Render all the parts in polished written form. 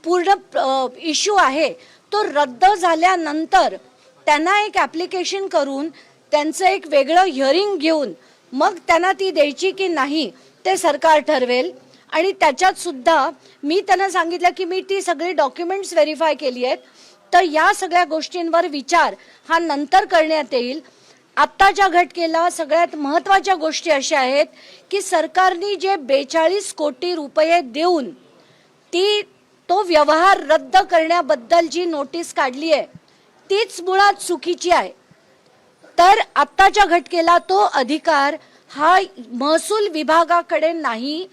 पूर्ण इश्यू आहे तो रद्द झाल्यानंतर त्यांना एक ॲप्लिकेशन करून त्यांचं एक वेगळं हिअरिंग घेऊन मग त्यांना ती द्यायची की नाही ते सरकार ठरवेल. आणि त्याच्यात सुद्धा मी त्यांना सांगितलं की मी ती सगळी डॉक्युमेंट्स व्हेरीफाय केली आहेत, तर या सगळ्या गोष्टींवर विचार हा नंतर करण्यात येईल. आत्ताच्या घटकेला सगळ्यात महत्त्वाच्या गोष्टी अशा आहेत की सरकारने जे 42 कोटी रुपये देऊन तो व्यवहार रद्द करण्याबद्दल जी नोटीस काढली आहे तीच मुळात चुकीची आहे. तर आत्ताच्या घटकेला तो अधिकार हा महसूल विभागाकडे नाही,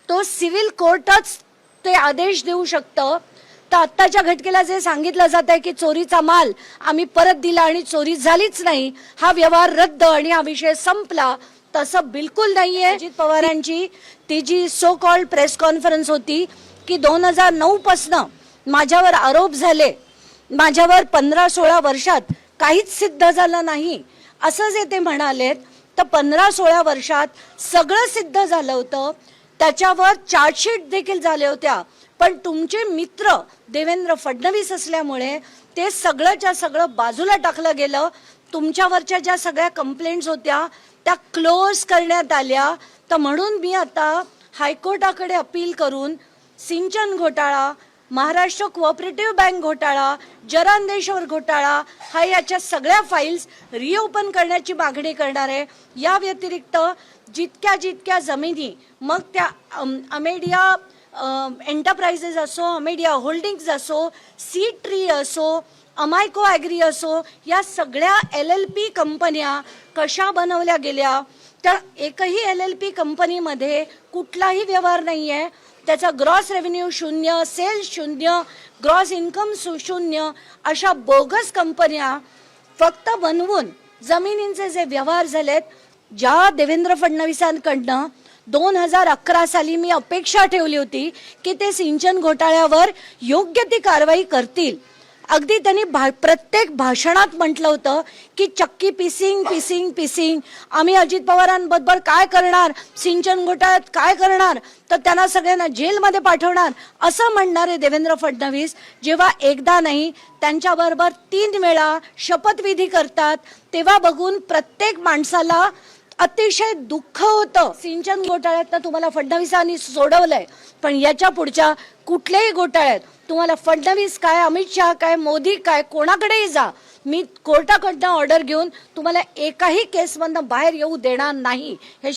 तो सिव्हिल कोर्टच ते आदेश देऊ शकतं. तर आत्ताच्या घटकेला जे सांगितलं जात आहे की चोरीचा माल आम्ही परत दिला आणि चोरी झालीच नाही, हा व्यवहार रद्द आणि हा विषय संपला, तसं बिलकुल नाहीये. अजित पवारांची ती जी सो कॉल्ड प्रेस कॉन्फरन्स होती की 2009 पासनं माझ्यावर आरोप झाले, माझ्यावर 15-16 वर्षात काहीच सिद्ध झालं नाही असं जे ते म्हणालेत, तर 15-16 वर्षात सगळं सिद्ध झालं होतं. त्याच्यावर चार्जशीट देखील झाल्या होत्या, पण तुमचे मित्र देवेंद्र फडणवीस असल्यामुळे ते सगळंच्या सगळं बाजूला टाकलं गेलं. तुमच्यावरच्या ज्या सगळ्या कंप्लेंट्स होत्या त्या क्लोज करण्यात आल्या. तर म्हणून मी आता हायकोर्टाकडे अपील करून सिंचन घोटाळा, महाराष्ट्र कोऑपरेटिव्ह बँक घोटाळा, जरांदेश्वर घोटाळा हा याच्या सगळ्या फाईल्स रिओपन करण्याची मागणी करणार आहे. या व्यतिरिक्त जितक्या जमिनी, मग त्या अमेडिया एंटरप्राइजेस असो, अमेडिया होल्डिंग्स असो, सी ट्री असो, अमायको ॲग्री असो, या सगळ्या LLP कंपन्या कशा बनवल्या गेल्या, तर एकही LLP कंपनीमध्ये कुठलाही व्यवहार नाही आहे. त्याचा ग्रॉस रेव्हेन्यू शून्य, सेल्स शून्य, ग्रॉस इन्कम शून्य, अशा बोगस कंपन्या फक्त बनवून जमिनींचे जे व्यवहार झालेत, ज्या देवेंद्र फडणवीसांकडनं 2011 साली मी अपेक्षा ठेवली होती की ते सिंचन घोटाळ्यावर योग्य ती कारवाई करतील. अगदी त्यांनी प्रत्येक भाषणात म्हटलं होतं की चक्की पिसिंग, आम्ही अजित पवारांबरोबर काय करणार, सिंचन घोटाळ्यात काय करणार, तर त्यांना सगळ्यांना जेलमध्ये पाठवणार असं म्हणणारे देवेंद्र फडणवीस जेव्हा एकदा नाही त्यांच्याबरोबर 3 वेळा शपथविधी करतात, तेव्हा बघून प्रत्येक माणसाला अतिशय दुःख होतं. सिंचन घोटाळ्यात तुम्हाला फडणवीसांनी सोडवलंय, पण याच्या पुढच्या कुठल्याही घोटाळ्यात तुम्हाला फडणवीस काय, अमित शहा काय, मोदी काय, कोणाकडेही जा, मी कोर्टाकडनं ऑर्डर घेऊन तुम्हाला एकाही केसमधनं बाहेर येऊ देणार नाही. हे